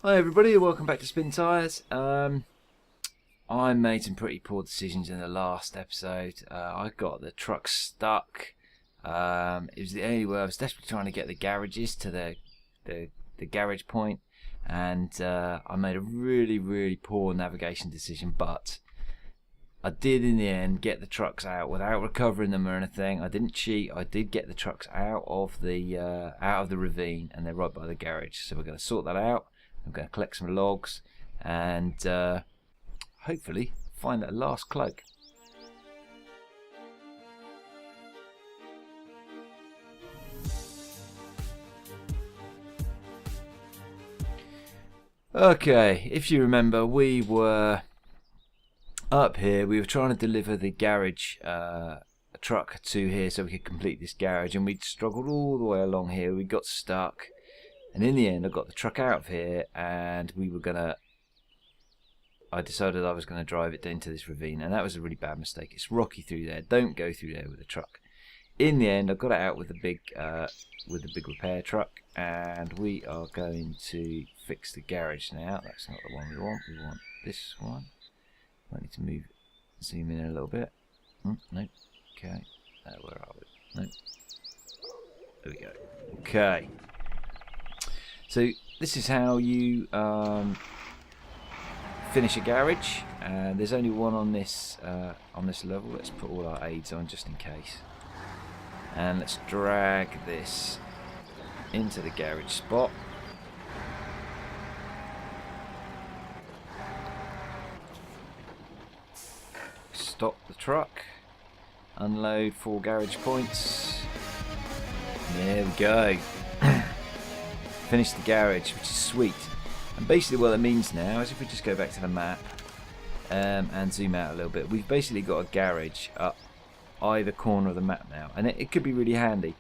Hi everybody, welcome back to Spintires. I made some pretty poor decisions in the last episode. I got the truck stuck. It was the only way. I was desperately trying to get the garages to the garage point, and I made a really poor navigation decision, but I did in the end get the trucks out without recovering them or anything. I didn't cheat. I did get the trucks out of the ravine, and they're right by the garage. So we're going to sort that out. I'm going to collect some logs and hopefully find that last cloak. Okay, if you remember, we were up here. We were trying to deliver the garage truck to here so we could complete this garage, and we'd struggled all the way along here. We got stuck. And in the end, I got the truck out of here, and I decided I was gonna drive it into this ravine, and that was a really bad mistake. It's rocky through there. Don't go through there with a truck. In the end, I got it out with the big repair truck, and we are going to fix the garage now. That's not the one we want. We want this one. I need to zoom in a little bit. No. Okay. Where are we? No. There we go. Okay. So this is how you finish a garage. There's only one on this level. Let's put all our aids on just in case, and let's drag this into the garage spot. Stop the truck. Unload 4 garage points. There we go. Finish the garage, which is sweet. And basically what that means now is if we just go back to the map and zoom out a little bit, we've basically got a garage up either corner of the map now, and it could be really handy.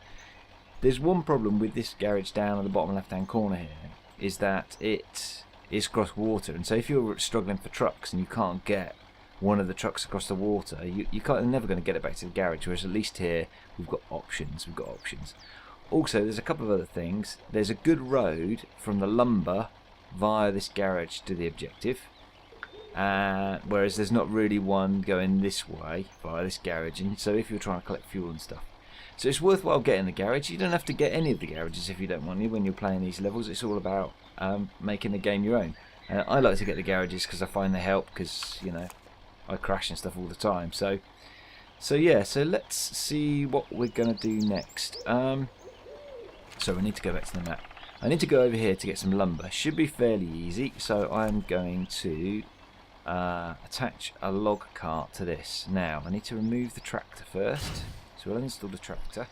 There's one problem with this garage down at the bottom left hand corner here, is that it is across water, and so if you're struggling for trucks and you can't get one of the trucks across the water, you're never going to get it back to the garage, whereas at least here we've got options. Also, there's a couple of other things. There's a good road from the lumber via this garage to the objective, whereas there's not really one going this way via this garage, and so if you're trying to collect fuel and stuff. So it's worthwhile getting the garage. You don't have to get any of the garages if you don't want to when you're playing these levels. It's all about making the game your own. I like to get the garages because I find they help, because, you know, I crash and stuff all the time. So let's see what we're going to do next. So we need to go back to the map. I need to go over here to get some lumber. Should be fairly easy. So I'm going to attach a log cart to this. Now I need to remove the tractor first. So we'll install the tractor.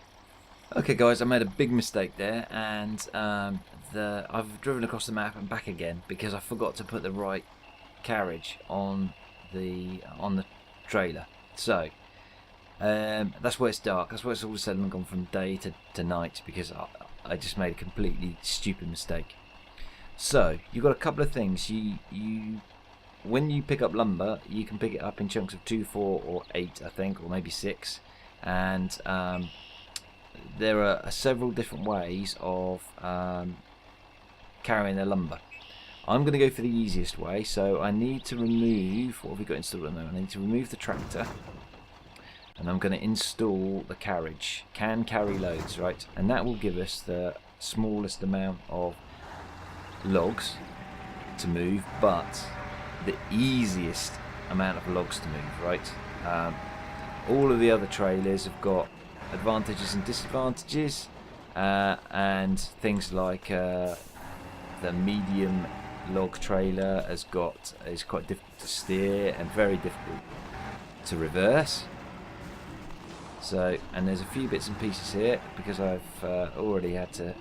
Okay guys, I made a big mistake there, and I've driven across the map and back again because I forgot to put the right carriage on the trailer. So that's why it's dark. That's why it's all of a sudden gone from day to night, because I just made a completely stupid mistake. So you've got a couple of things. You when you pick up lumber, you can pick it up in chunks of 2, 4, or 8, I think, or maybe 6. And there are several different ways of carrying the lumber. I'm going to go for the easiest way. So I need to remove, what have we got installed at the moment? I need to remove the tractor. And I'm going to install the carriage. Can carry loads, right? And that will give us the smallest amount of logs to move, but the easiest amount of logs to move, right? All of the other trailers have got advantages and disadvantages, and things like the medium log trailer is quite difficult to steer and very difficult to reverse. So, and there's a few bits and pieces here because I've already had to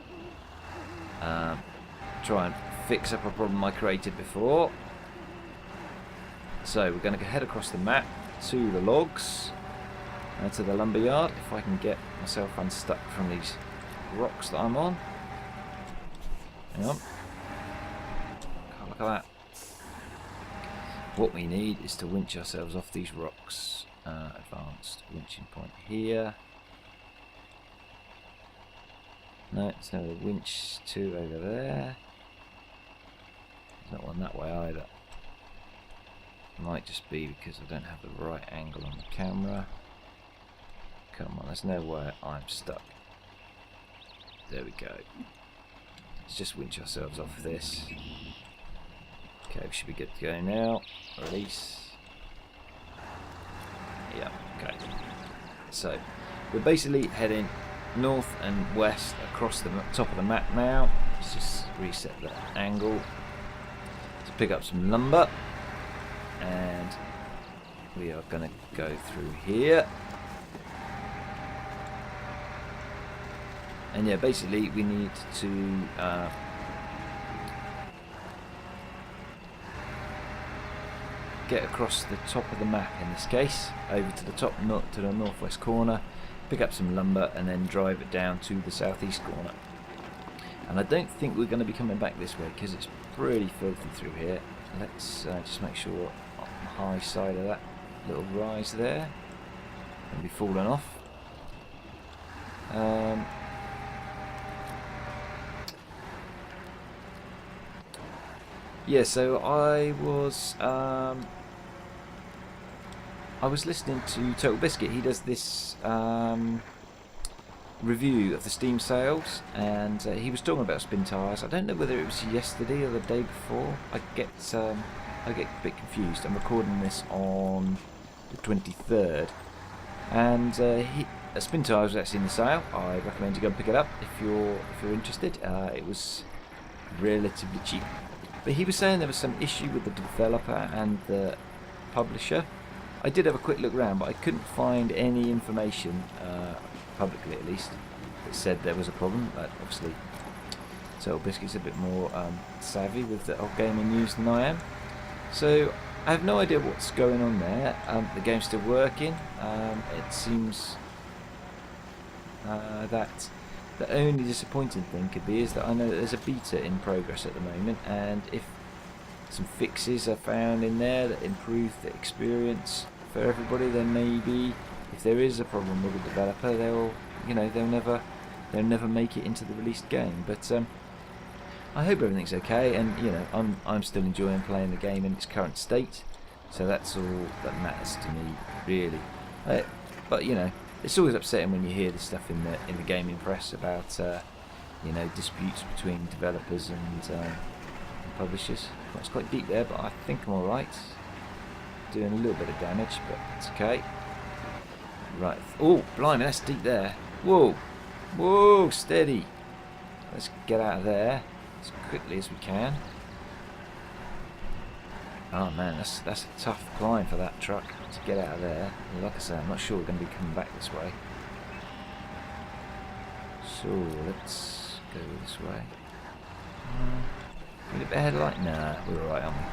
try and fix up a problem I created before. So we're going to head across the map to the logs, to the lumber yard, if I can get myself unstuck from these rocks that I'm on. Hang on. Oh, look at that. What we need is to winch ourselves off these rocks. Advanced winching point here. No, it's no winch 2 over there. not one that way either. Might just be because I don't have the right angle on the camera. Come on, there's no way I'm stuck. There we go. Let's just winch ourselves off this. Okay, we should be good to go now. Release. Yeah, okay. So, we're basically heading north and west across the top of the map now. Let's just reset the angle to pick up some lumber. And we are going to go through here. And yeah, basically we need to get across the top of the map in this case, over to the top, to the northwest corner, pick up some lumber and then drive it down to the southeast corner. And I don't think we're going to be coming back this way because it's pretty filthy through here. Let's just make sure we're on the high side of that little rise there and be falling off. Yeah, so I was listening to Total Biscuit. He does this review of the Steam sales, and he was talking about Spintires. I don't know whether it was yesterday or the day before. I get a bit confused. I'm recording this on the 23rd, and Spintires was actually in the sale. I recommend you go and pick it up if you're interested. It was relatively cheap. But he was saying there was some issue with the developer and the publisher. I did have a quick look around, but I couldn't find any information, publicly at least, that said there was a problem. But obviously, Total Biscuit's a bit more savvy with the old gaming news than I am. So I have no idea what's going on there. The game's still working. It seems that the only disappointing thing could be is that I know that there's a beta in progress at the moment, and if some fixes are found in there that improve the experience for everybody, then maybe if there is a problem with the developer, they'll never make it into the released game. But I hope everything's okay, and I'm still enjoying playing the game in its current state, so that's all that matters to me, really. But it's always upsetting when you hear this stuff in the gaming press about disputes between developers and publishers. Well, it's quite deep there, but I think I'm all right. Doing a little bit of damage, but it's okay. Right. Oh, blimey, that's deep there. Whoa, whoa, steady. Let's get out of there as quickly as we can. Oh man, that's a tough climb for that truck to get out of there. Like I say, I'm not sure we're going to be coming back this way. So let's go this way. Need a bit of headlight? Nah, we're alright, aren't we?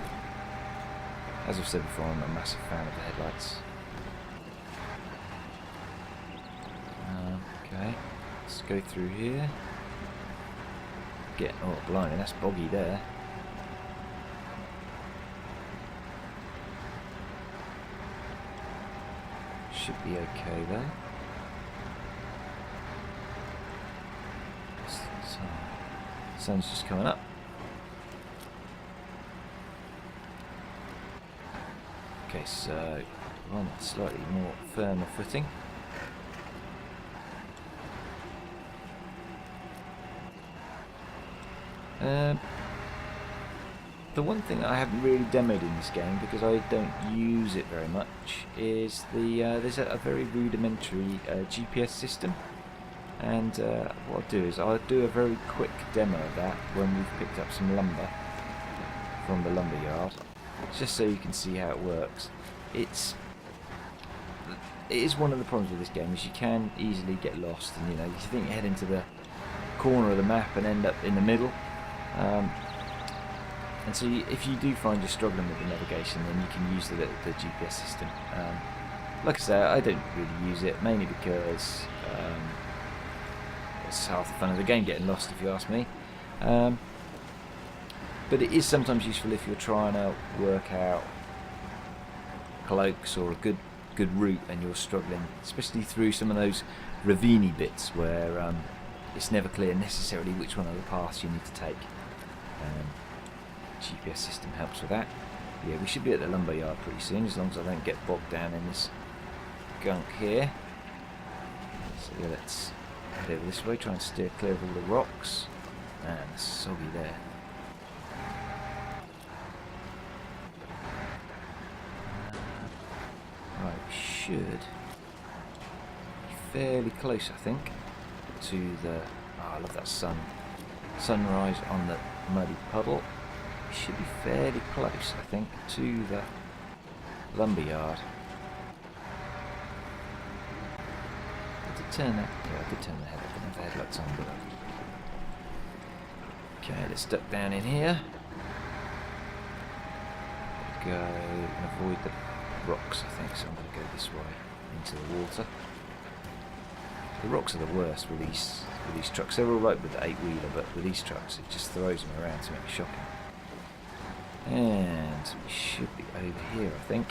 As I've said before, I'm a massive fan of the headlights. Okay, let's go through here. Oh blimey, that's boggy there. Should be okay though. So, sun's just coming up. Okay, so we're on slightly more firmer footing. The one thing I haven't really demoed in this game, because I don't use it very much, is there's a very rudimentary GPS system, and what I'll do is I'll do a very quick demo of that when we've picked up some lumber from the lumber yard, just so you can see how it works. It is one of the problems with this game, is you can easily get lost, and you think you head into the corner of the map and end up in the middle. And so if you do find you're struggling with the navigation, then you can use the GPS system. Like I say, I don't really use it, mainly because it's half the fun of the game getting lost, if you ask me. But it is sometimes useful if you're trying to work out cloaks or a good route and you're struggling, especially through some of those ravine bits where it's never clear necessarily which one of the paths you need to take. GPS system helps with that. Yeah, we should be at the lumber yard pretty soon, as long as I don't get bogged down in this gunk here. So yeah, let's head over this way, try and steer clear of all the rocks. Man, it's soggy there. Right, we should be fairly close, I think, to the... Oh, I love that sunrise on the muddy puddle. We should be fairly close, I think, to the lumberyard. I did turn that. Yeah, I did turn the head. I didn't have the headlights on, but okay, let's duck down in here. Go and avoid the rocks, I think. So I'm going to go this way into the water. The rocks are the worst with these trucks. They're all right with the 8-wheeler, but with these trucks, it just throws them around to make me shocking. And we should be over here, I think.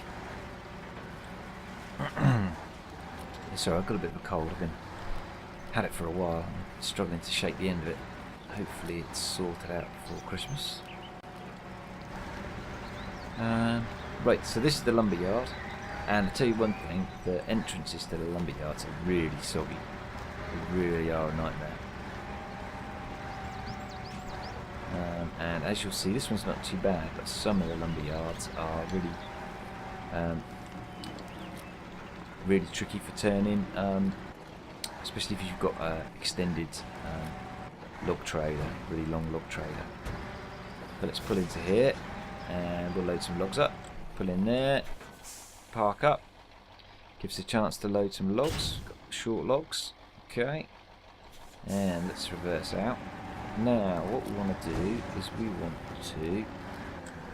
Sorry, I've got a bit of a cold. I've had it for a while. I'm struggling to shake the end of it. Hopefully it's sorted out before Christmas. Right, so this is the lumberyard. And I'll tell you one thing, the entrances to the lumberyards are really soggy. They really are a nightmare. And as you'll see, this one's not too bad, but some of the lumberyards are really tricky for turning, especially if you've got an extended log trailer, really long log trailer. But let's pull into here, and we'll load some logs up. Pull in there, park up, gives us a chance to load some logs, got short logs, okay, and let's reverse out. Now what we want to do is we want to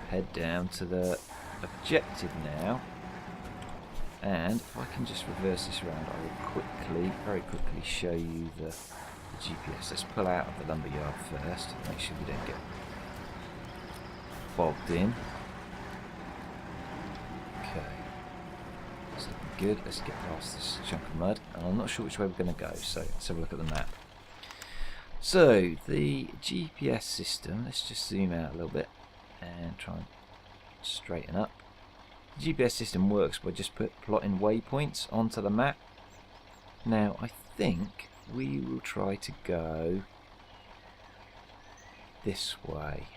head down to the objective now, and if I can just reverse this around, I will very quickly show you the GPS. Let's pull out of the lumberyard first, make sure we don't get bogged in. Okay, that's looking good. Let's get past this chunk of mud, and I'm not sure which way we're going to go, so let's have a look at the map. So the GPS system, let's just zoom out a little bit and try and straighten up. The GPS system works by just plotting waypoints onto the map. Now I think we will try to go this way.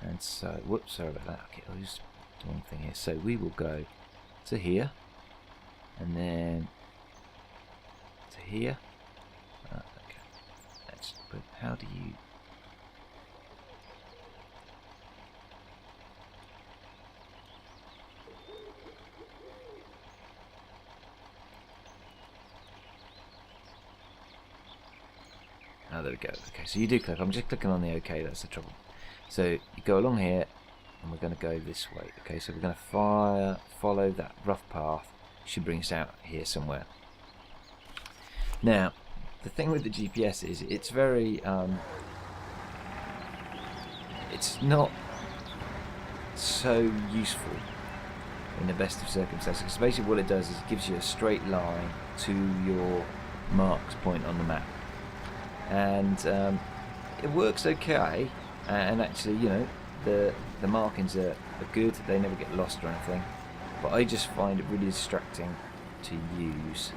And so, whoops, sorry about that. Okay, I'll just do one thing here. So we will go to here, and then to here. Okay, but how do you? Oh, there we go. Okay, so you do click. I'm just clicking on the OK. That's the trouble. So you go along here, and we're going to go this way. Okay, so we're going to follow that rough path. Should bring us out here somewhere. Now, the thing with the GPS is it's very, it's not so useful in the best of circumstances. Because basically what it does is it gives you a straight line to your marked point on the map, and it works okay. And actually, you know, the markings are good. They never get lost or anything. But I just find it really distracting to use,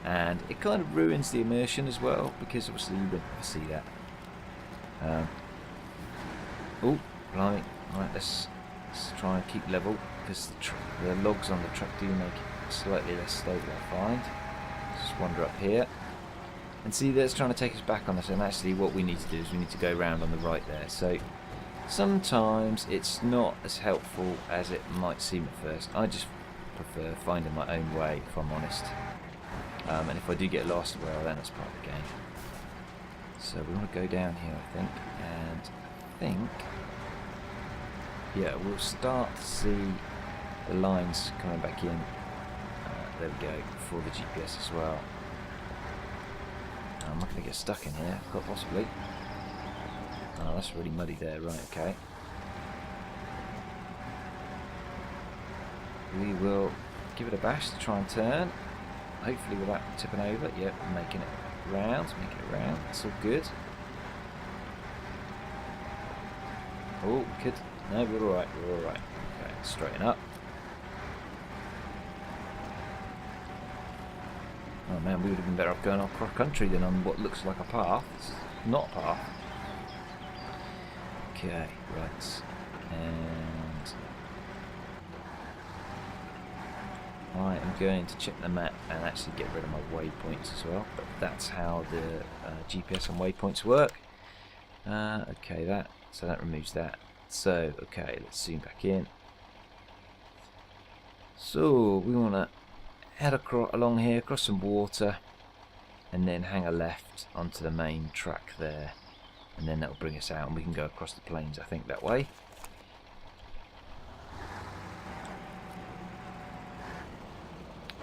and it kind of ruins the immersion as well, because obviously you wouldn't ever see that. Oh, blimey! Right, let's try and keep level, because the logs on the truck do make it slightly less stable, I find. Let's just wander up here. And see, that's trying to take us back on us, and actually what we need to do is we need to go round on the right there. So sometimes it's not as helpful as it might seem at first. I just prefer finding my own way, if I'm honest. And if I do get lost, well, then it's part of the game. So we want to go down here, I think, and I think, yeah, we'll start to see the lines coming back in. There we go, for the GPS as well. I'm not going to get stuck in here, quite possibly. Oh, that's really muddy there, right, okay. We will give it a bash to try and turn, hopefully without tipping over. Yep, making it round, that's all good. Oh, good. No, we're alright, we're alright. Okay, straighten up. Oh man, we would have been better off going off cross country than on what looks like a path. It's not a path. Okay, right. And I am going to check the map and actually get rid of my waypoints as well. But that's how the GPS and waypoints work. Okay, so that removes that. So, okay, let's zoom back in. So, we want to head along here, across some water, and then hang a left onto the main track there. And then that'll bring us out, and we can go across the plains, I think, that way.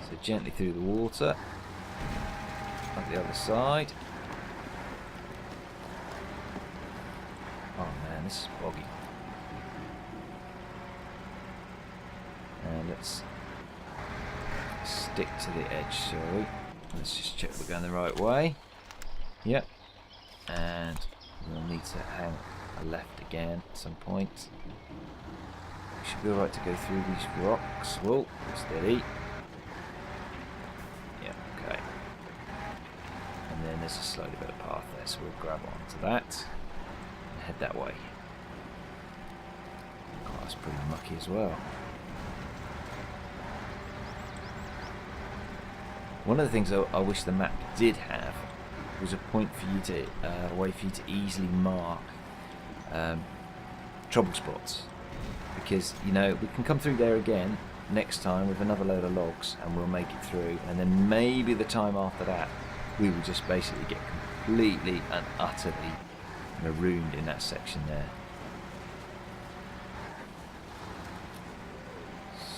So, gently through the water, on the other side. Oh man, this is boggy. And let's stick to the edge, shall we? Let's just check we're going the right way. Yep. And we'll need to hang a left again at some point. We should be alright to go through these rocks. Whoa, steady. Yep, okay. And then there's a slightly better path there, so we'll grab onto that and head that way. Oh, that's pretty mucky as well. One of the things I wish the map did have was a point for you to, a way for you to easily mark trouble spots, because you know we can come through there again next time with another load of logs and we'll make it through, and then maybe the time after that we will just basically get completely and utterly marooned in that section there.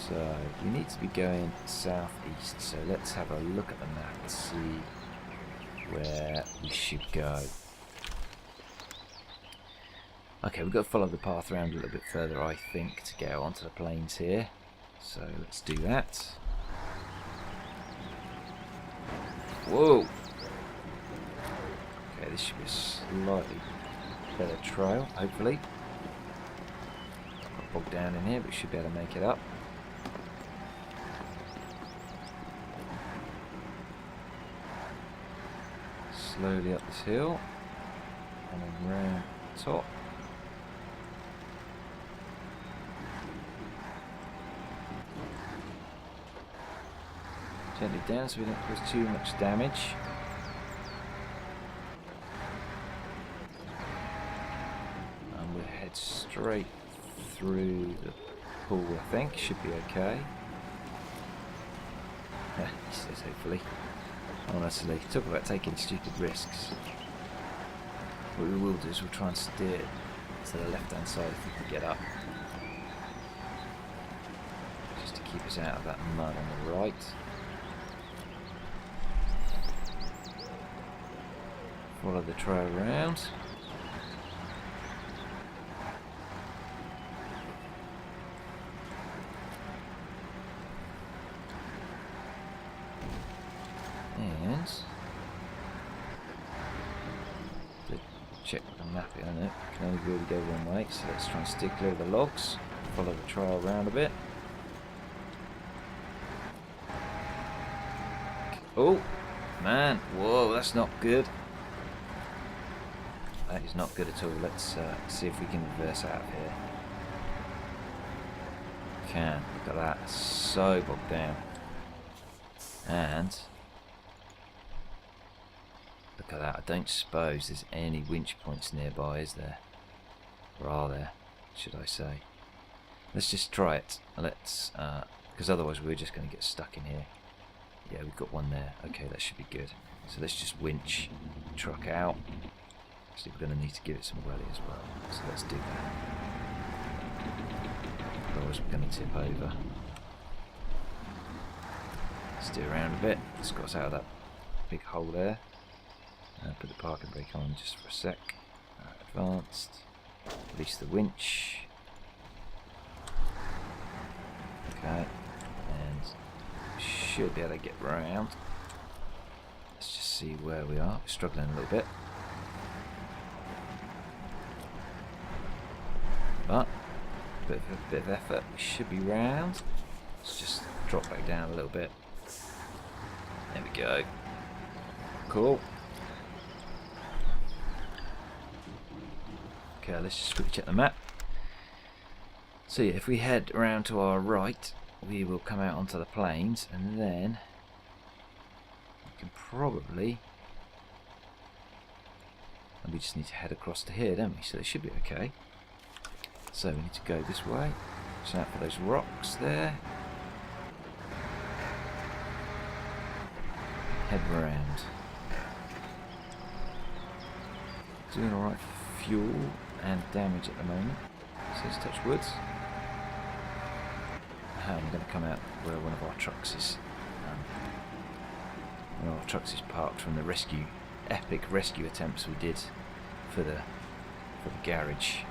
So we need to be going southeast, so let's have a look at the map and see where we should go. Okay, we've got to follow the path around a little bit further, I think, to get onto the plains here. So let's do that. Whoa! Okay, this should be a slightly better trail, hopefully. Got bogged down in here, but we should be able to make it up. Slowly up this hill, and then round the top. Gently down so we don't cause too much damage. And we'll head straight through the pool, I think. Should be okay. He says hopefully. Honestly, talk about taking stupid risks. What we will do is we'll try and steer to the left hand side if we can get up. Just to keep us out of that mud on the right. Follow the trail around. And to check the map on it, can only really go one way, so let's try and steer clear of the logs, follow the trail around a bit. Oh man, whoa, that's not good. That is not good at all. Let's see if we can reverse out of here. Can. Look at that. It's so bogged down. And look at that. I don't suppose there's any winch points nearby, is there? Or are there, should I say? Let's just try it. Let's, because otherwise we're just going to get stuck in here. Yeah, we've got one there. Okay, that should be good. So let's just winch the truck out. Actually, we're going to need to give it some welly as well, so let's do that. Otherwise we're going to tip over. Steer around a bit, let's got us out of that big hole there. Put the parking brake on just for a sec. Advanced. Release the winch. Okay, and should be able to get round. Let's just see where we are. We're struggling a little bit. but bit of effort, we should be round. Let's just drop back down a little bit. There we go. Cool. Okay, let's just quickly check the map. So yeah, if we head around to our right, we will come out onto the plains, and then we can probably, and we just need to head across to here, don't we? So it should be okay. So we need to go this way. Watch out for those rocks there. Head round. Doing alright for fuel and damage at the moment. So let's touch woods. I'm going to come out where one of our trucks is. One of our trucks is parked from the epic rescue attempts we did for the garage.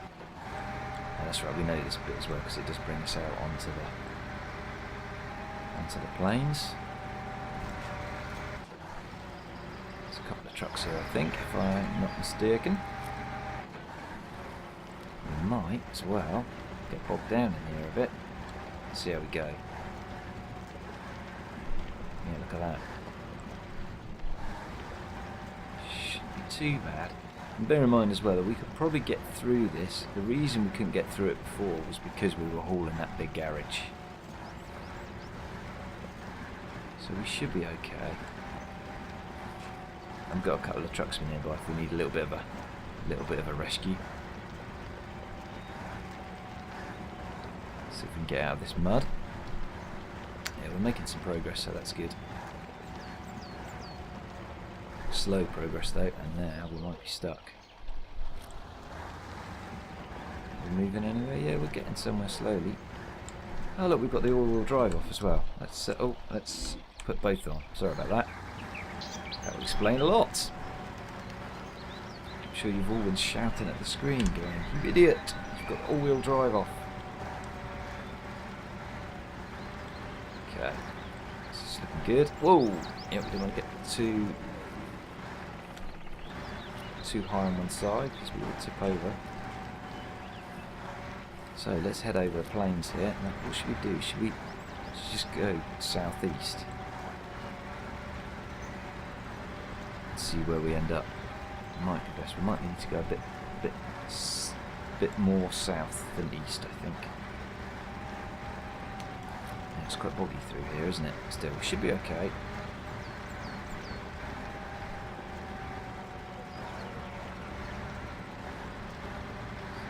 And that's right, we know this bit as well because it does bring us out onto the plains. There's a couple of trucks here, I think, if I'm not mistaken. We might as well get bogged down in here a bit. See how we go. Yeah, look at that. Shouldn't be too bad. And bear in mind as well that we could probably get through this. The reason we couldn't get through it before was because we were hauling that big garage. So we should be okay. I've got a couple of trucks nearby if we need a little bit of a rescue. See if we can get out of this mud. Yeah, we're making some progress, so that's good. Slow progress though, and now we might be stuck. We're moving anywhere? Yeah, we're getting somewhere slowly. Oh look, we've got the all-wheel drive off as well. Let's put both on. Sorry about that. That will explain a lot. I'm sure you've all been shouting at the screen going, "You idiot! You've got all-wheel drive off." Okay, this is looking good. Whoa! Yeah, we don't want to get too high on one side because we will tip over. So let's head over the plains here. Now, what should we do? Should we just go southeast? Let's see where we end up. Might be best. We might need to go a bit more south than east, I think. Yeah, it's quite boggy through here, isn't it? Still, we should be okay.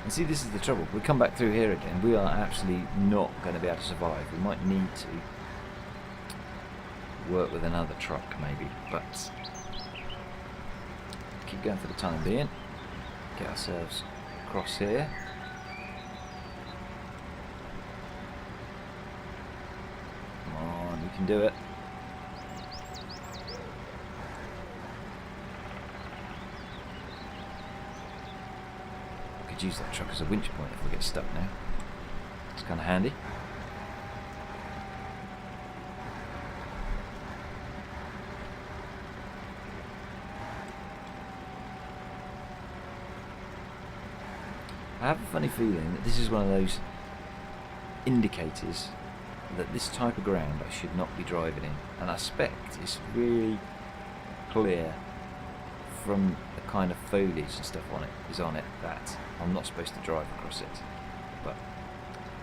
And see, this is the trouble. If we come back through here again, we are absolutely not going to be able to survive. We might need to work with another truck, maybe, but keep going for the time being. Get ourselves across here. Come on, we can do it. Use that truck as a winch point if we get stuck now. It's kind of handy. I have a funny feeling that this is one of those indicators that this type of ground I should not be driving in, and I suspect it's really clear from the kind of foliage and stuff on it that I'm not supposed to drive across it. But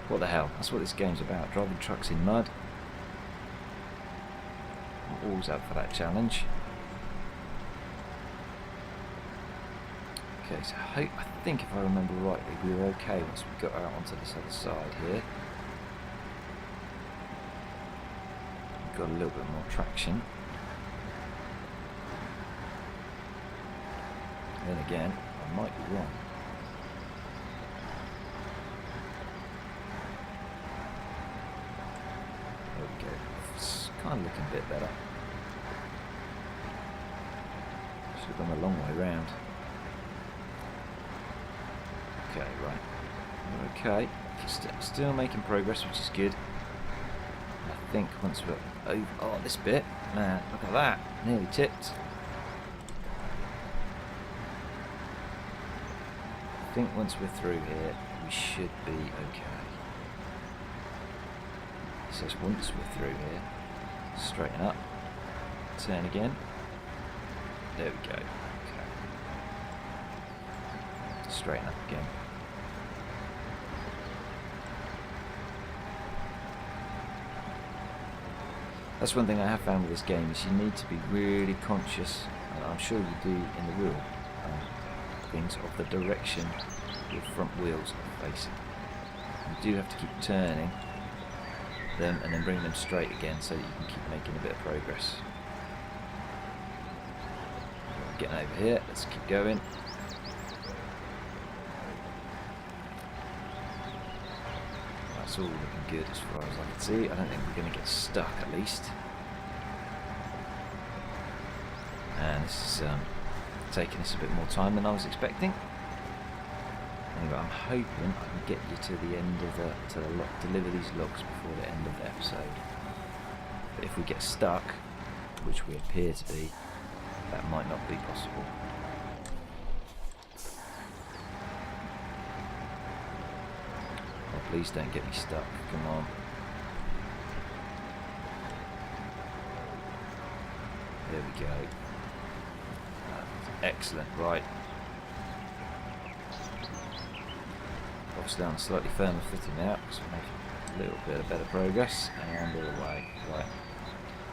what the hell, that's what this game's about, driving trucks in mud. I'm always up for that challenge. Okay, so I think if I remember rightly we were okay once we got out onto this other side here. We've got a little bit more traction. Then again, I might be wrong. There we go. It's kind of looking a bit better. Should have gone a long way round. Okay, right. We're okay. Still making progress, which is good. I think once we're over... Oh, this bit. Man, look at that. Nearly tipped. think once we're through here, we should be okay. It says once we're through here, straighten up, turn again. There we go. Okay. Straighten up again. That's one thing I have found with this game is you need to be really conscious, and I'm sure you do in the real things, of the direction your front wheels are facing. You do have to keep turning them and then bring them straight again so that you can keep making a bit of progress. Getting over here, let's keep going. That's all looking good as far as I can see. I don't think we're going to get stuck at least. And this is taking us a bit more time than I was expecting. Anyway, I'm hoping I can get you to the end of deliver these logs before the end of the episode. But if we get stuck, which we appear to be, that might not be possible. Oh, please don't get me stuck. Come on. There we go. Excellent. Right. Obviously on a slightly firmer footing now, so we're making a little bit of better progress, and all the way. Right.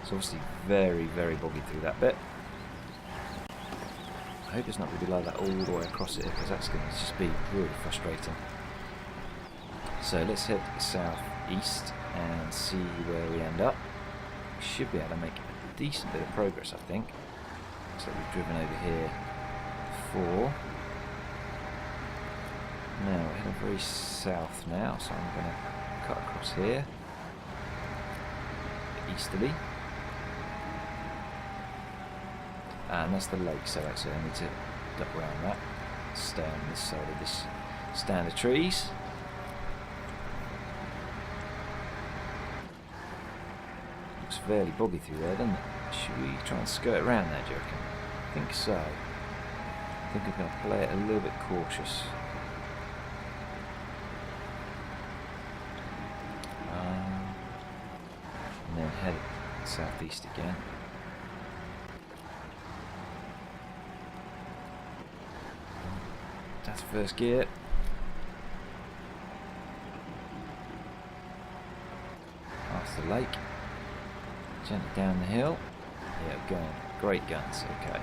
It's obviously very, very boggy through that bit. I hope it's not going to be like that all the way across it, because that's going to just be really frustrating. So let's head south-east and see where we end up. We should be able to make a decent bit of progress, I think. So we've driven over here before. Now we're heading very south now, so I'm going to cut across here, easterly. And that's the lake, so actually I need to duck around that, stay on this side of this stand of trees. Looks fairly boggy through there, doesn't it? Should we try and skirt around there, do you reckon? I think so. I think I'm going to play it a little bit cautious. And then head southeast again. That's first gear. Past the lake. Gently down the hill. Yeah, we're going. Great guns. Okay.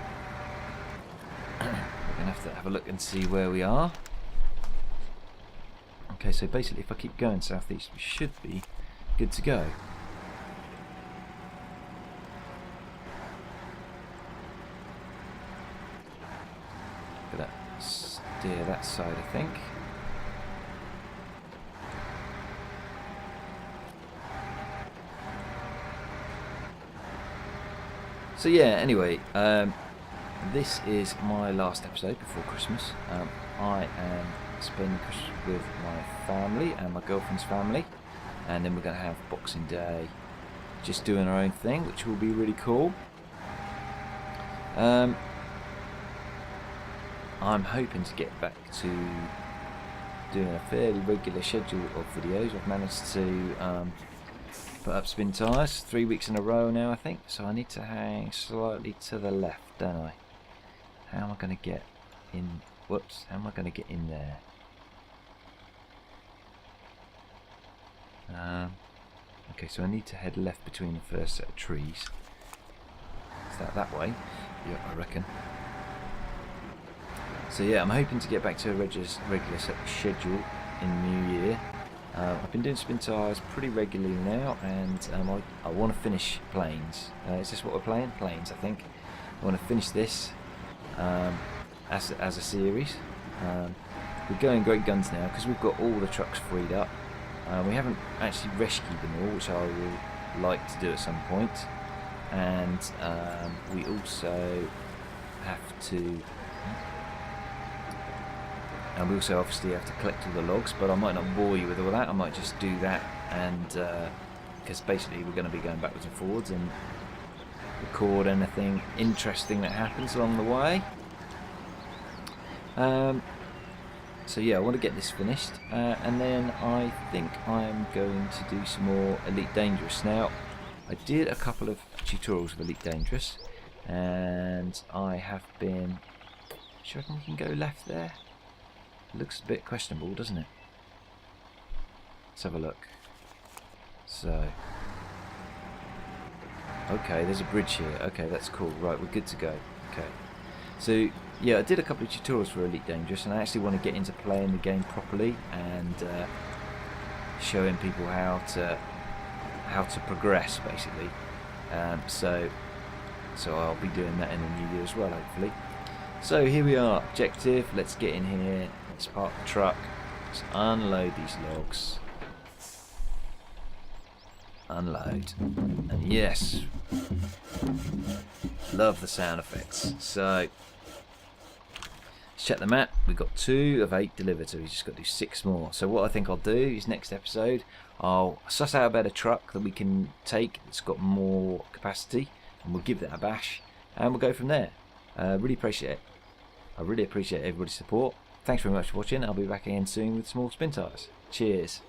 We're going to have a look and see where we are. Okay, so basically if I keep going southeast, we should be good to go. Gonna steer that side, I think. So yeah, anyway, this is my last episode before Christmas. I am spending Christmas with my family and my girlfriend's family, and then we're going to have Boxing Day just doing our own thing, which will be really cool. I'm hoping to get back to doing a fairly regular schedule of videos. I've managed to put up Spintires 3 weeks in a row now, I think, so I need to hang slightly to the left, don't I? How am I going to get in? Whoops, how am I going to get in there? Okay, so I need to head left between the first set of trees. Is that way? Yeah, I reckon. So yeah, I'm hoping to get back to a regular schedule in the new year. I've been doing Spintires pretty regularly now, and I want to finish Planes. Is this what we're playing? Planes, I think. I want to finish this as a series. We're going great guns now because we've got all the trucks freed up. We haven't actually rescued them all, which I will like to do at some point. And we also have to... And we also obviously have to collect all the logs, but I might not bore you with all that. I might just do that, and because basically we're going to be going backwards and forwards and record anything interesting that happens along the way. So yeah, I want to get this finished, and then I think I'm going to do some more Elite Dangerous. Now, I did a couple of tutorials of Elite Dangerous, and I have been... Do you reckon we can go left there? It looks a bit questionable, doesn't it? Let's have a look. So... Okay, there's a bridge here. Okay, that's cool. Right, we're good to go. Okay. So, yeah, I did a couple of tutorials for Elite Dangerous, and I actually want to get into playing the game properly and showing people how to progress, basically. So I'll be doing that in the new year as well, hopefully. So here we are, objective. Let's get in here. Let's park the truck. Let's unload these logs. Unload. And yes, love the sound effects. So let's check the map. We've got 2 of 8 delivered, so we've just got to do 6 more. So what I think I'll do is next episode I'll suss out a better truck that we can take that's got more capacity, and we'll give that a bash, and we'll go from there. Really appreciate it. I really appreciate everybody's support. Thanks very much for watching. I'll be back again soon with some more Spintires. Cheers.